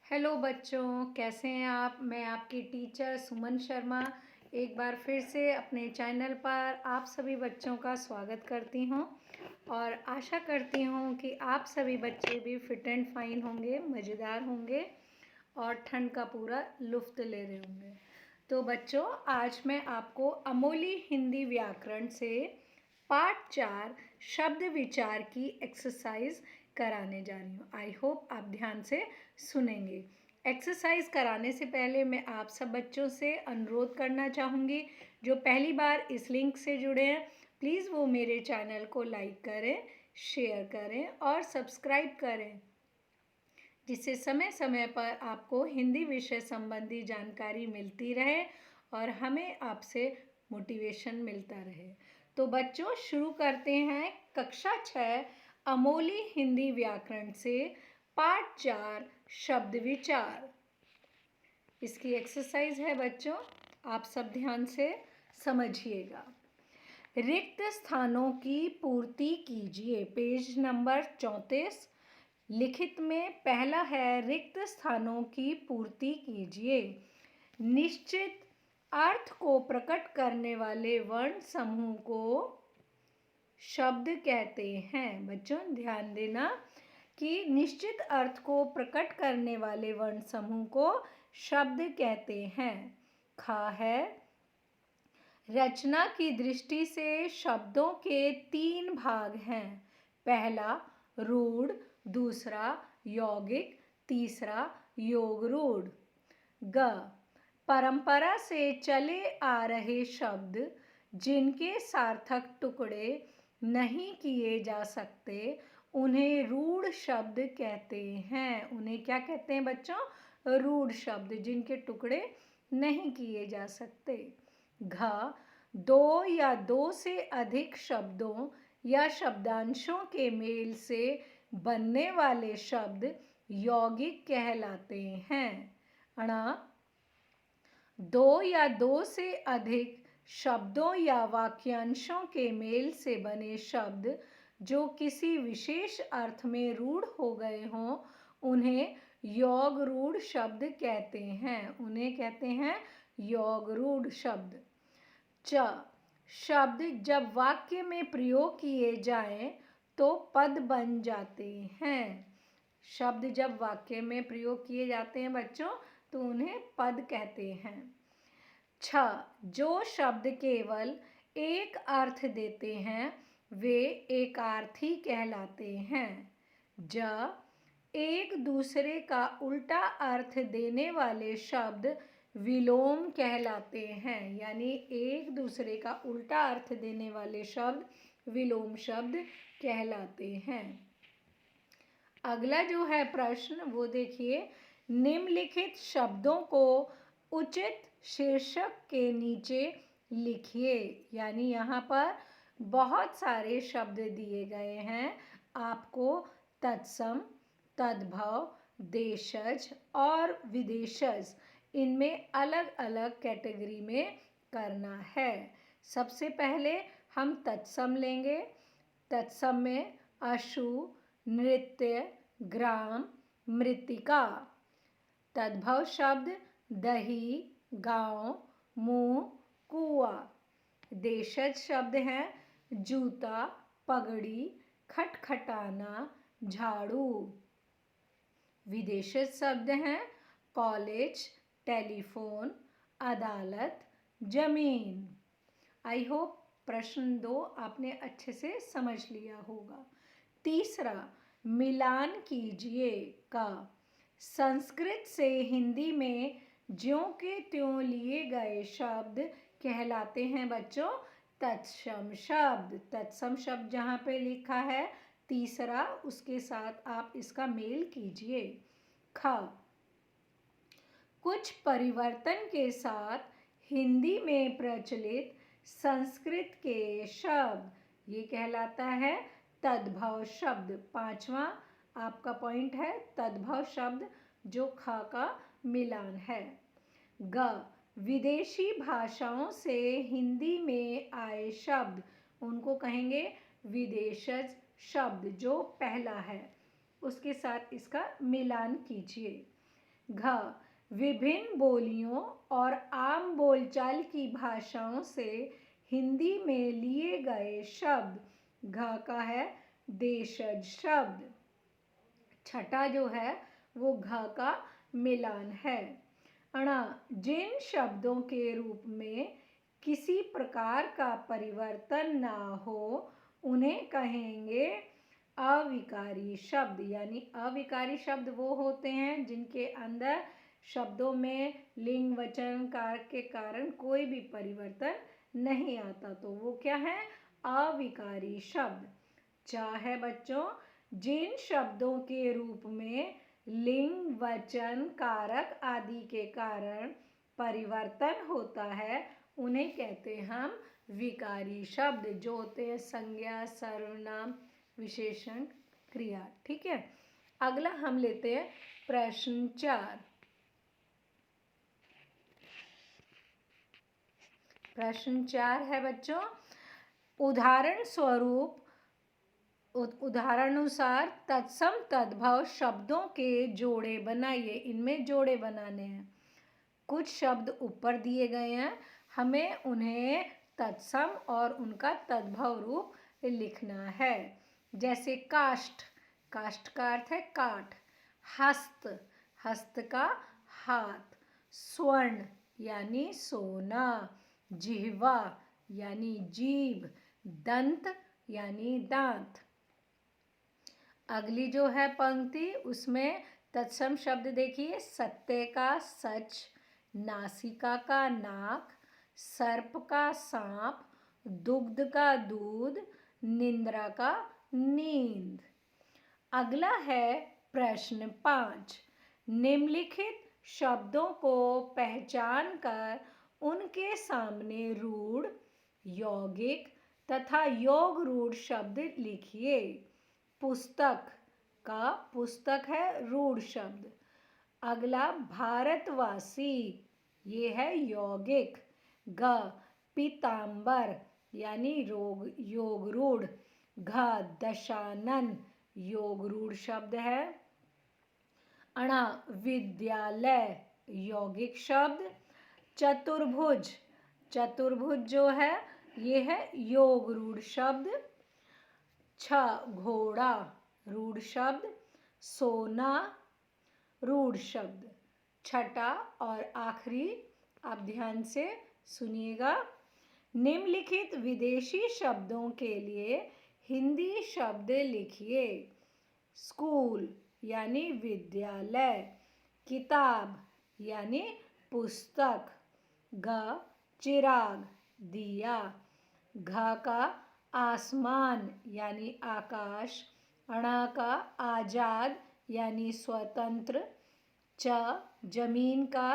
Hello बच्चों, कैसे हैं आप। मैं आपकी टीचर सुमन शर्मा एक बार फिर से अपने चैनल पर आप सभी बच्चों का स्वागत करती हूं और आशा करती हूं कि आप सभी बच्चे भी फिट एंड फाइन होंगे, मज़ेदार होंगे और ठंड का पूरा लुत्फ़ ले रहे होंगे। तो बच्चों, आज मैं आपको अमोली हिंदी व्याकरण से पार्ट 4 शब्द विचार की एक्सरसाइज कराने जा रही हूँ। आई होप आप ध्यान से सुनेंगे। एक्सरसाइज कराने से पहले मैं आप सब बच्चों से अनुरोध करना चाहूँगी, जो पहली बार इस लिंक से जुड़े हैं, प्लीज़ वो मेरे चैनल को लाइक करें, शेयर करें और सब्सक्राइब करें, जिससे समय समय पर आपको हिंदी विषय संबंधी जानकारी मिलती रहे और हमें आपसे मोटिवेशन मिलता रहे। तो बच्चों, शुरू करते हैं कक्षा 6 अमोली हिंदी व्याकरण से पार्ट 4 शब्द विचार। इसकी एक्सरसाइज है बच्चों, आप सब ध्यान से समझिएगा। रिक्त स्थानों की पूर्ति कीजिए। पेज नंबर 34 लिखित में पहला है, रिक्त स्थानों की पूर्ति कीजिए। निश्चित अर्थ को प्रकट करने वाले वर्ण समूह को शब्द कहते हैं। बच्चों ध्यान देना कि निश्चित अर्थ को प्रकट करने वाले वर्ण समूह को शब्द कहते हैं। खा है, रचना की दृष्टि से शब्दों के 3 भाग हैं। पहला रूढ़, दूसरा यौगिक, तीसरा योग रूढ़। ग, परंपरा से चले आ रहे शब्द जिनके सार्थक टुकड़े नहीं किए जा सकते, उन्हें रूढ़ शब्द कहते हैं। उन्हें क्या कहते हैं बच्चों? रूढ़ शब्द, जिनके टुकड़े नहीं किए जा सकते। घ, दो या दो से अधिक शब्दों या शब्दांशों के मेल से बनने वाले शब्द यौगिक कहलाते हैं। अणा, दो या दो से अधिक शब्दों या वाक्यांशों के मेल से बने शब्द जो किसी विशेष अर्थ में रूढ़ हो गए हों, उन्हें योग रूढ़ शब्द कहते हैं। उन्हें कहते हैं योग रूढ़ शब्द। च, शब्द जब वाक्य में प्रयोग किए जाएं तो पद बन जाते हैं। शब्द जब वाक्य में प्रयोग किए जाते हैं बच्चों, तो उन्हें पद कहते हैं। छ, जो शब्द केवल एक अर्थ देते हैं वे एकार्थी कहलाते हैं। ज, एक दूसरे का उल्टा अर्थ देने वाले शब्द विलोम कहलाते हैं। यानी एक दूसरे का उल्टा अर्थ देने वाले शब्द विलोम शब्द कहलाते हैं। अगला जो है प्रश्न वो देखिए, निम्नलिखित शब्दों को उचित शीर्षक के नीचे लिखिए। यानी यहाँ पर बहुत सारे शब्द दिए गए हैं, आपको तत्सम, तद्भव, देशज और विदेशज, इनमें अलग अलग कैटेगरी में करना है। सबसे पहले हम तत्सम लेंगे। तत्सम में अशु, नृत्य, ग्राम, मृत्तिका। तद्भव शब्द दही, गांव, मुंह, कुआं। देशज शब्द हैं जूता, पगड़ी, खटखटाना, झाड़ू। विदेशज शब्द हैं कॉलेज, टेलीफोन, अदालत, जमीन। आई होप प्रश्न 2 आपने अच्छे से समझ लिया होगा। तीसरा, मिलान कीजिए का। संस्कृत से हिंदी में ज्यों के त्यों लिए गए शब्द कहलाते हैं बच्चों तत्सम शब्द। तत्सम शब्द जहाँ पे लिखा है तीसरा, उसके साथ आप इसका मेल कीजिए। ख, कुछ परिवर्तन के साथ हिंदी में प्रचलित संस्कृत के शब्द, ये कहलाता है तद्भव शब्द। पांचवा आपका पॉइंट है तद्भव शब्द, जो ख का मिलान है। ग, विदेशी भाषाओं से हिंदी में आए शब्द, उनको कहेंगे विदेशज शब्द, जो पहला है, उसके साथ इसका मिलान कीजिए। घ विभिन्न बोलियों और आम बोलचाल की भाषाओं से हिंदी में लिए गए शब्द। घ का है देशज शब्द। छठा जो है वो घ का मिलान है। अणा जिन शब्दों के रूप में किसी प्रकार का परिवर्तन ना हो उन्हें कहेंगे अविकारी शब्द। यानी अविकारी शब्द वो होते हैं जिनके अंदर शब्दों में लिंग वचन कारक के कारण कोई भी परिवर्तन नहीं आता, तो वो क्या है? अविकारी शब्द। चाहे बच्चों जिन शब्दों के रूप में लिंग वचन कारक आदि के कारण परिवर्तन होता है उन्हें कहते हैं हम विकारी शब्द, जो होते हैं संज्ञा, सर्वनाम, विशेषण, क्रिया। ठीक है, अगला हम लेते हैं प्रश्न 4। प्रश्न 4 है बच्चों, उदाहरण स्वरूप उदाहरणानुसार तत्सम तद्भव शब्दों के जोड़े बनाइए। इनमें जोड़े बनाने हैं। कुछ शब्द ऊपर दिए गए हैं, हमें उन्हें तत्सम और उनका तद्भव रूप लिखना है। जैसे काष्ठ, काष्ठ का अर्थ है काठ। हस्त, हस्त का हाथ। स्वर्ण यानी सोना। जिह्वा यानी जीभ। दंत यानी दांत। अगली जो है पंक्ति उसमें तत्सम शब्द देखिए, सत्य का सच, नासिका का नाक, सर्प का सांप, दुग्ध का दूध, निंद्रा का नींद। अगला है प्रश्न 5। निम्नलिखित शब्दों को पहचान कर उनके सामने रूढ़, यौगिक तथा योग रूढ़ शब्द लिखिए। पुस्तक का पुस्तक है रूढ़ शब्द। अगला भारतवासी, ये है यौगिक। ग पीतांबर यानी योग रूढ़। घ दशानन योग रूढ़ शब्द है। अणा विद्यालय यौगिक शब्द। चतुर्भुज, चतुर्भुज जो है ये है योग रूढ़ शब्द। छ घोड़ा रूढ़ शब्द। सोना रूढ़ शब्द। छठा और आखिरी, आप ध्यान से सुनिएगा। निम्नलिखित विदेशी शब्दों के लिए हिंदी शब्द लिखिए। स्कूल यानी विद्यालय। किताब यानी पुस्तक। ग चिराग दिया। घ का आसमान यानी आकाश। अणा का आजाद यानी स्वतंत्र। च जमीन का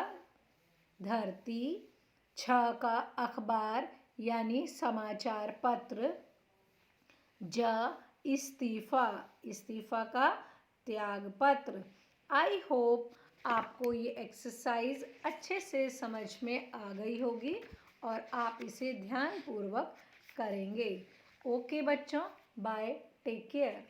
धरती। छ का अखबार यानी समाचार पत्र। ज इस्तीफा, इस्तीफा का त्याग पत्र। आई होप आपको ये एक्सरसाइज अच्छे से समझ में आ गई होगी और आप इसे ध्यानपूर्वक करेंगे। ओके बच्चों, बाय, टेक केयर।